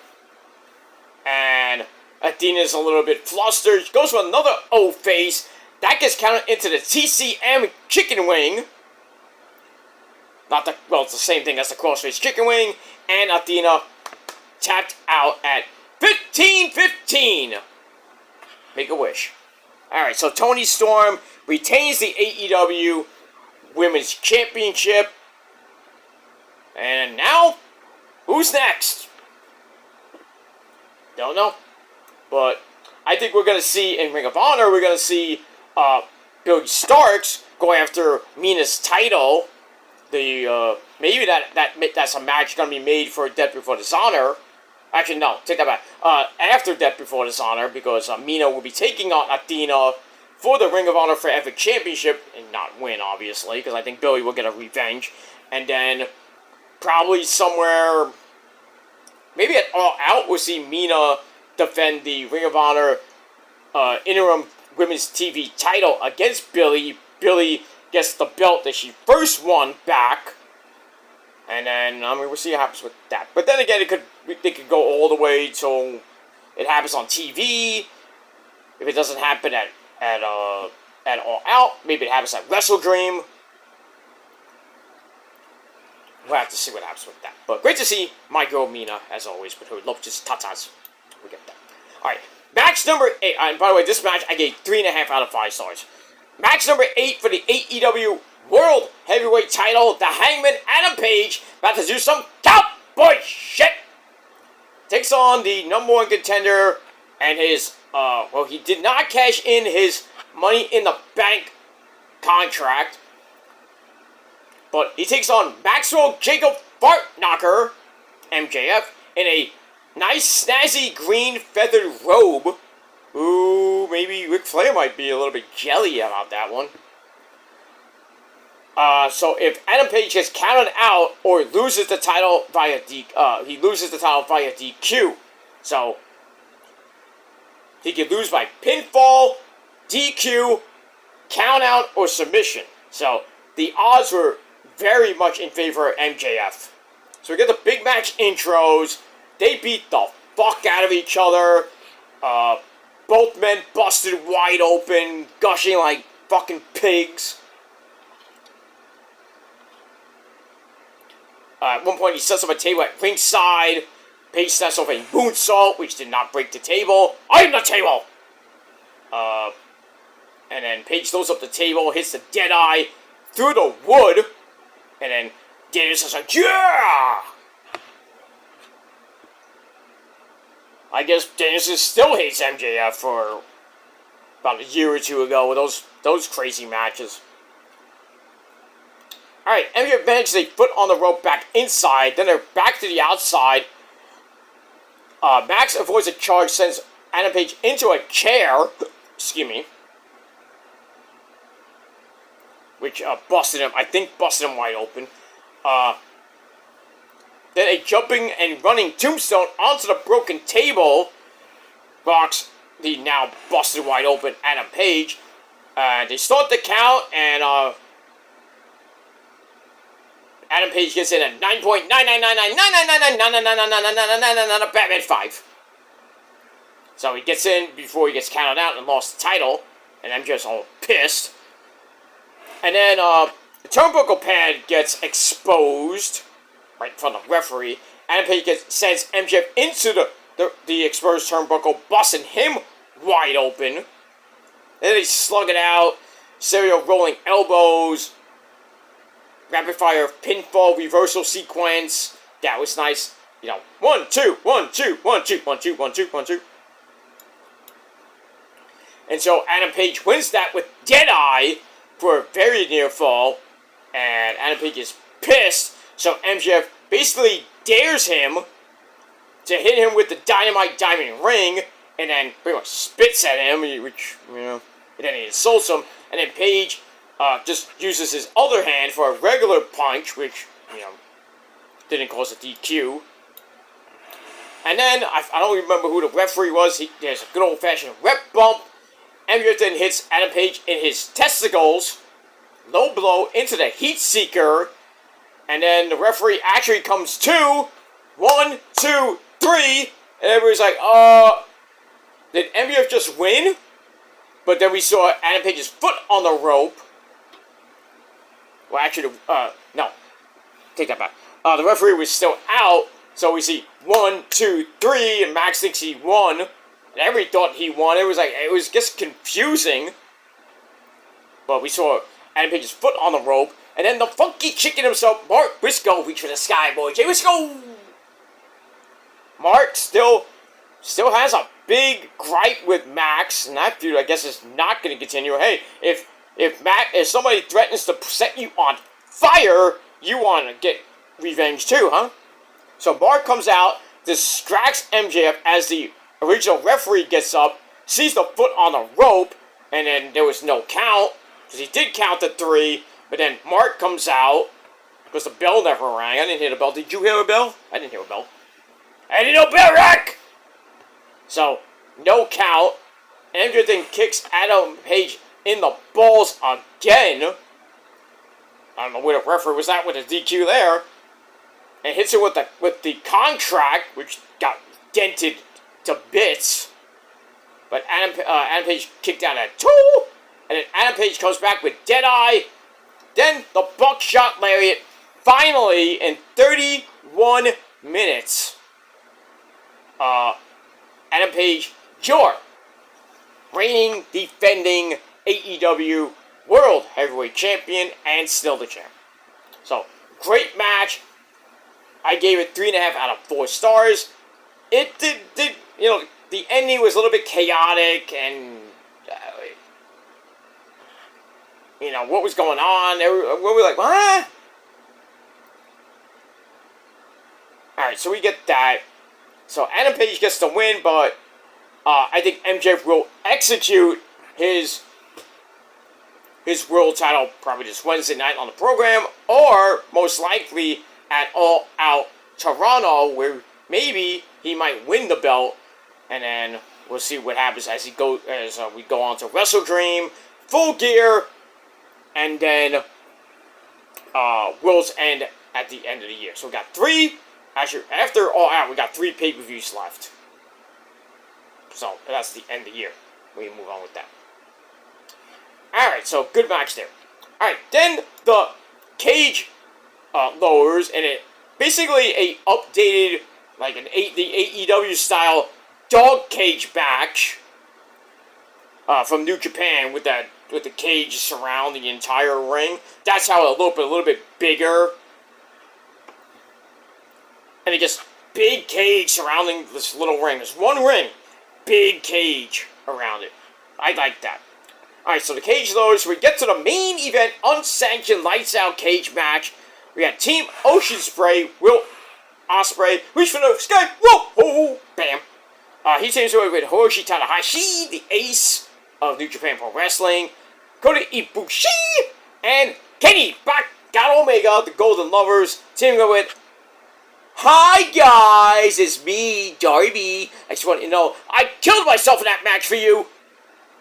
And Athena's a little bit flustered. She goes for another O-face. That gets counted into the TCM chicken wing. It's the same thing as the crossface chicken wing. And Athena tapped out at 15-15. Make a wish. Alright, so Toni Storm retains the AEW Women's Championship. And now, who's next? Don't know. But I think we're going to see in Ring of Honor, we're going to see Billy Starks go after Mina's title. Maybe that's a match going to be made for Death Before Dishonor. Actually, no, take that back. After Death Before Dishonor, because Mina will be taking on Athena for the Ring of Honor Forever Championship, and not win, obviously, because I think Billy will get a revenge. And then, probably somewhere, maybe at All Out, we'll see Mina defend the Ring of Honor interim women's TV title against Billy. Billy gets the belt that she first won back. And then, we'll see what happens with that. But then again, they could go all the way till it happens on TV. If it doesn't happen at All Out, maybe it happens at Wrestle Dream. We'll have to see what happens with that. But great to see my girl Mina, as always, with her Lopez tatas. We get that. Alright, match number 8. And by the way, this match I gave 3.5 out of 5 stars. Match number 8 for the AEW World Heavyweight title. The Hangman Adam Page about to do some cowboy shit. Takes takes on the #1 contender and his, well, he did not cash in his Money in the Bank contract, but he takes on Maxwell Jacob Fartknocker, MJF, in a nice, snazzy green feathered robe. Ooh, maybe Ric Flair might be a little bit jelly about that one. So if Adam Page gets counted out or loses the title via DQ. So he could lose by pinfall, DQ, count out, or submission. So the odds were very much in favor of MJF. So we get the big match intros. They beat the fuck out of each other. Both men busted wide open, gushing like fucking pigs. At one point, he sets up a table at ringside. Page sets off a moonsault, which did not break the table. I am the table! And then Page throws up the table, hits the Deadeye through the wood. And then Daniels is like, yeah! I guess Danielson still hates MJF for about a year or two ago with those crazy matches. Alright, MJF manages a foot on the rope back inside, then they're back to the outside. Max avoids a charge, sends Adam Page into a chair, excuse me, which busted him wide open. Then a jumping and running tombstone onto the broken table rocks the now busted wide open Adam Page. They start the count, and Adam Page gets in at 9.999999999999999 Batman 5. So he gets in before he gets counted out and lost the title, and I'm just all pissed. And then the turnbuckle pad gets exposed right in front of the referee. Adam Page sends MJF into the exposed turnbuckle, busting him wide open. Then they slug it out. Serial rolling elbows. Rapid fire pinfall reversal sequence. That was nice. 1, 2, 1, 2, 1, 2, 1, 2, 1, 2, 1, 2. And so Adam Page wins that with Deadeye for a very near fall. And Adam Page is pissed. So MJF basically dares him to hit him with the Dynamite Diamond Ring. And then pretty much spits at him, which, and then he insults him. And then Page just uses his other hand for a regular punch, which, didn't cause a DQ. And then, I don't remember who the referee was. There's a good old-fashioned rep bump. MJF then hits Adam Page in his testicles. Low blow into the heat seeker. And then the referee actually comes to. 1, 2, 3. And everybody's like, did MJF just win? But then we saw Adam Page's foot on the rope. Well, actually, no. Take that back. The referee was still out. So we see 1, 2, 3, and Max thinks he won. And everybody thought he won. It was just confusing. But we saw Adam Page's foot on the rope. And then the funky chicken himself, Mark Briscoe, reached for the sky, boy. Jay Briscoe! Mark still has a big gripe with Max, and that feud, I guess, is not going to continue. Hey, if somebody threatens to set you on fire, you want to get revenge too, huh? So Mark comes out, distracts MJF as the original referee gets up, sees the foot on the rope, and then there was no count, because he did count to 3, but then Mark comes out, because the bell never rang. I didn't hear the bell. Did you hear a bell? I didn't hear a bell. I didn't know bell rang! So, no count. MJF then kicks Adam Page in the balls again. I don't know where the referee was at with the DQ there. And hits it with the contract, which got dented to bits. But Adam Page kicked out at 2. And then Adam Page comes back with Deadeye. Then the buckshot lariat. Finally, in 31 minutes. Adam Page, your reigning, defending AEW World Heavyweight Champion and still the champ. So, great match. I gave it 3.5 out of 4 stars. it did you know, the ending was a little bit chaotic, and you know what was going on. We were like, what? All right, so we get that. So Adam Page gets the win, but I think MJF will execute his world title probably this Wednesday night on the program, or most likely at All Out Toronto, where maybe he might win the belt, and then we'll see what happens as we go on to Wrestle Dream, Full Gear, and then World's End at the end of the year. So we got three. Actually, after All Out, we got 3 pay-per-views left. So that's the end of the year. We move on with that. Alright, so good match there. Alright, then the cage lowers, and it basically a updated, like the AEW style dog cage match from New Japan with the cage surrounding the entire ring. That's how it looked, but a little bit bigger. And it just big cage surrounding this little ring. There's one ring, big cage around it. I like that. Alright, so the cage lowers. We get to the main event, unsanctioned lights out cage match. We got Team Oceanspray, Will Ospreay, reach for the sky, whoa, oh, bam. He teams away with Hiroshi Tanahashi, the ace of New Japan Pro Wrestling, Kota Ibushi, and Kenny Got Omega, the Golden Lovers, teaming up with, hi guys, it's me, Darby. I just want you to know, I killed myself in that match for you.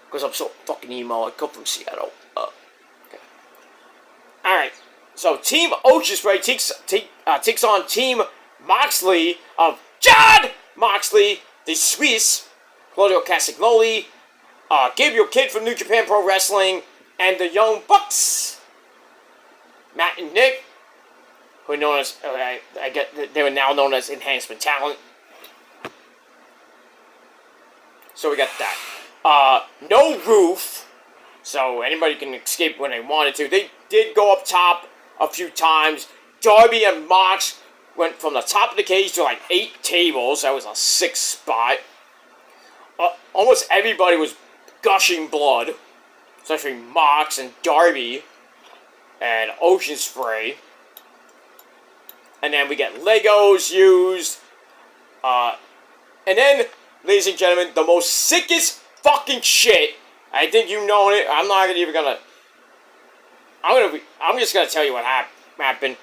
Because I'm so fucking emo, I come from Seattle. Okay. Alright, so Team Oceanspray takes on Team Moxley of John Moxley, the Swiss, Claudio Castagnoli, Gabriel Kidd from New Japan Pro Wrestling, and the Young Bucks. Matt and Nick, who are known as, they were now known as Enhancement Talent. So we got that. No roof, so anybody can escape when they wanted to. They did go up top a few times. Darby and Mox went from the top of the cage to like 8 tables. That was a 6th spot. Almost everybody was gushing blood, especially Mox and Darby and Oceanspray. And then we get Legos used. And then, ladies and gentlemen, the most sickest fucking shit. I think you know it. I'm not even gonna. I'm just gonna tell you what happened.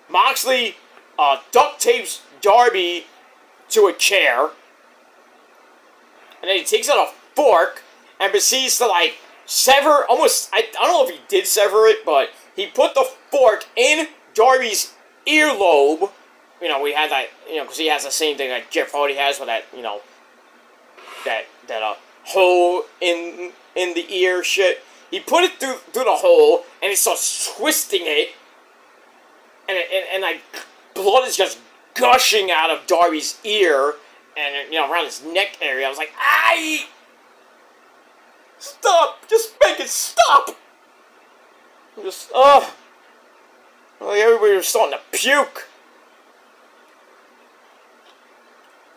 Moxley duct tapes Darby to a chair, and then he takes out a fork and proceeds to like sever. Almost, I don't know if he did sever it, but he put the fork in Darby's earlobe. You know, we had that. You know, because he has the same thing that Jeff Hardy has with that. You know, that hole in the ear shit. He put it through the hole, and he starts twisting it, and like blood is just gushing out of Darby's ear, and you know around his neck area. I was like, "Aye, stop! Just make it stop!" Just like everybody was starting to puke.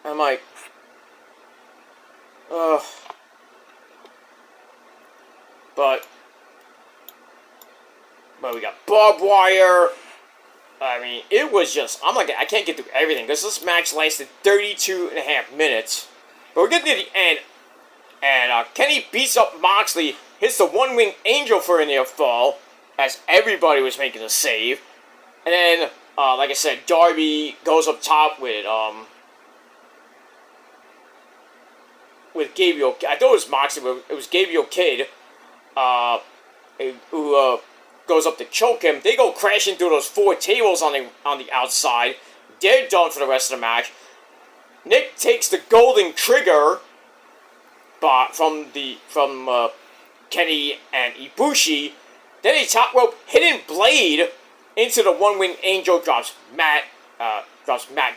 I'm like, But we got barbed wire. I mean, it was just, I can't get through everything, because this match lasted 32.5 minutes. But we're getting to the end, and Kenny beats up Moxley, hits the one-wing angel for a near fall, as everybody was making a save. And then, like I said, Darby goes up top with Gabriel. I thought it was Moxley, but it was Gabriel Kidd, who goes up to choke him. They go crashing through those 4 tables on the outside. They're done for the rest of the match. Nick takes the golden trigger from Kenny and Ibushi. Then a top rope hidden blade into the one-wing angel, drops Matt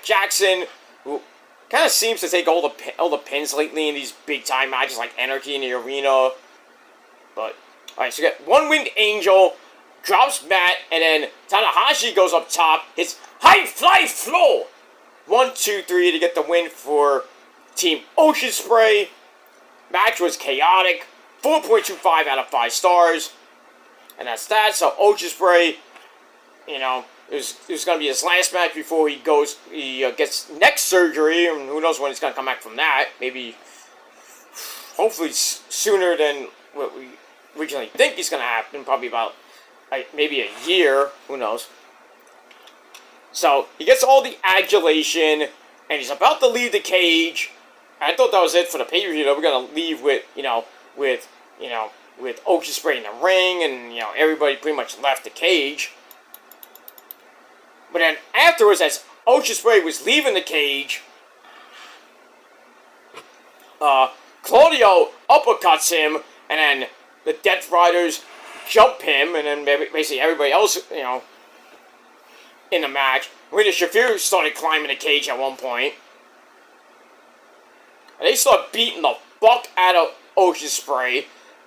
Jackson, who kind of seems to take all the pins lately in these big time matches like Anarchy in the Arena. But alright, so we got one-winged angel, drops Matt, and then Tanahashi goes up top, hits high fly flow, 1, 2, 3 to get the win for Team Oceanspray. Match was chaotic. 4.25 out of 5 stars. And that's that. So Oceanspray, you know, it was going to be his last match before he gets neck surgery. And who knows when he's going to come back from that. Maybe, hopefully sooner than what we originally think is going to happen. Probably about maybe a year. Who knows. So he gets all the adulation. And he's about to leave the cage. I thought that was it for the pay-per-view. We're going to leave with Oceanspray in the ring, and, everybody pretty much left the cage. But then afterwards, as Oceanspray was leaving the cage, Claudio uppercuts him, and then the Death Riders jump him, and then basically everybody else, in the match. Rita Shafir started climbing the cage at one point. And they start beating the fuck out of Oceanspray.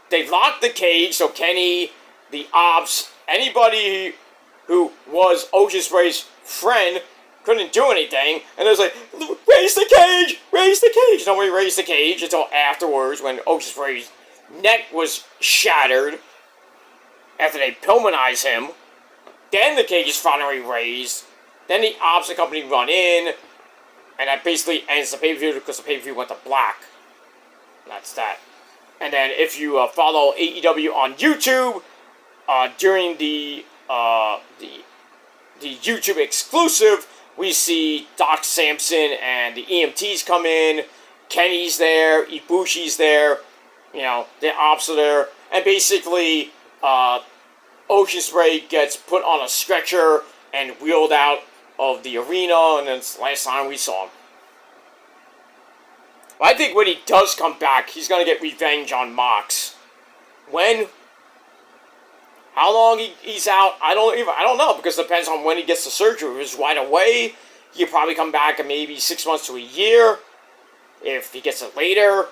They locked the cage, so Kenny, the Ops, anybody who was Oceanspray's friend couldn't do anything. And it was like, raise the cage! Raise the cage! Nobody raised the cage until afterwards when Oceanspray's neck was shattered. After they pulmonized him. Then the cage is finally raised. Then the Ops and company run in. And that basically ends the pay-per-view because the pay-per-view went to black. That's that. And then if you follow AEW on YouTube, during the YouTube exclusive, we see Doc Samson and the EMTs come in. Kenny's there. Ibushi's there. The Ops are there. And basically, Oceanspray gets put on a stretcher and wheeled out of the arena, and that's the last time we saw him. But I think when he does come back, he's going to get revenge on Mox. When? How long he's out? I don't know, because it depends on when he gets the surgery. If it's right away, he'll probably come back in maybe 6 months to a year. If he gets it later,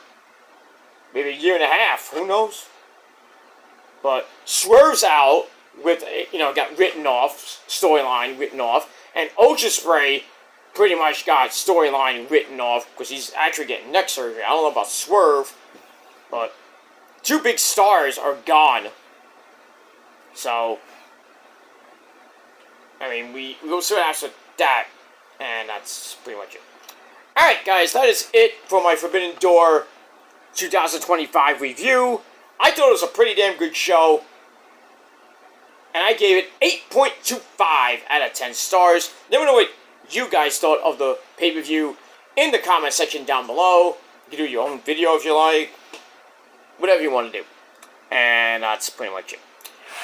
maybe a year and a half. Who knows? But Swerve's out with, got storyline written off. And Oceanspray pretty much got storyline written off because he's actually getting neck surgery. I don't know about Swerve, but 2 big stars are gone. So, we'll see what happens with that. And that's pretty much it. Alright, guys, that is it for my Forbidden Door 2025 review. I thought it was a pretty damn good show. And I gave it 8.25 out of 10 stars. Let me know what you guys thought of the pay-per-view in the comment section down below. You can do your own video if you like. Whatever you want to do. And that's pretty much it.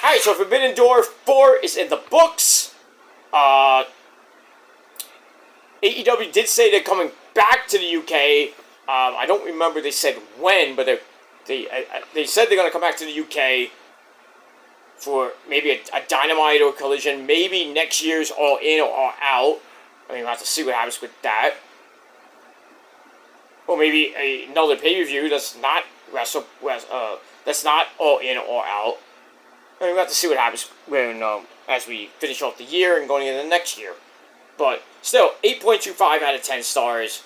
Alright, so Forbidden Door 4 is in the books. AEW did say they're coming back to the UK. I don't remember they said when, but they said they're going to come back to the UK for maybe a Dynamite or Collision, maybe next year's All In or All Out. We'll have to see what happens with that. Or maybe another pay-per-view that's not that's not All In or All Out. We'll have to see what happens when as we finish off the year and going into the next year. But still, 8.25 out of 10 stars,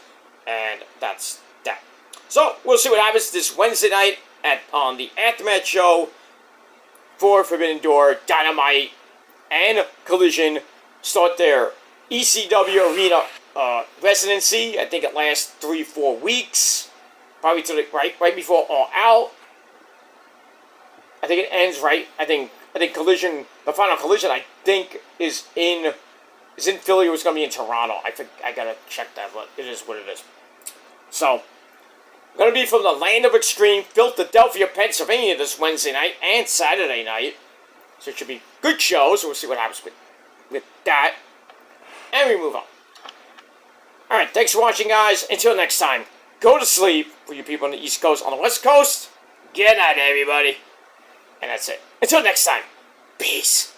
and that's that. So we'll see what happens this Wednesday night on the Aftermath show. For Forbidden Door, Dynamite, and Collision start their ECW Arena residency. I think it lasts 3-4 weeks, probably to right before All Out. I think it ends right. I think Collision, the final Collision, I think is in Philly. It was going to be in Toronto. I gotta check that, but it is what it is. So, going to be from the Land of Extreme, Philadelphia, Pennsylvania this Wednesday night and Saturday night. So it should be good shows. We'll see what happens with that. And we move on. Alright, thanks for watching, guys. Until next time, go to sleep for you people on the East Coast. On the West Coast, good night, everybody. And that's it. Until next time, peace.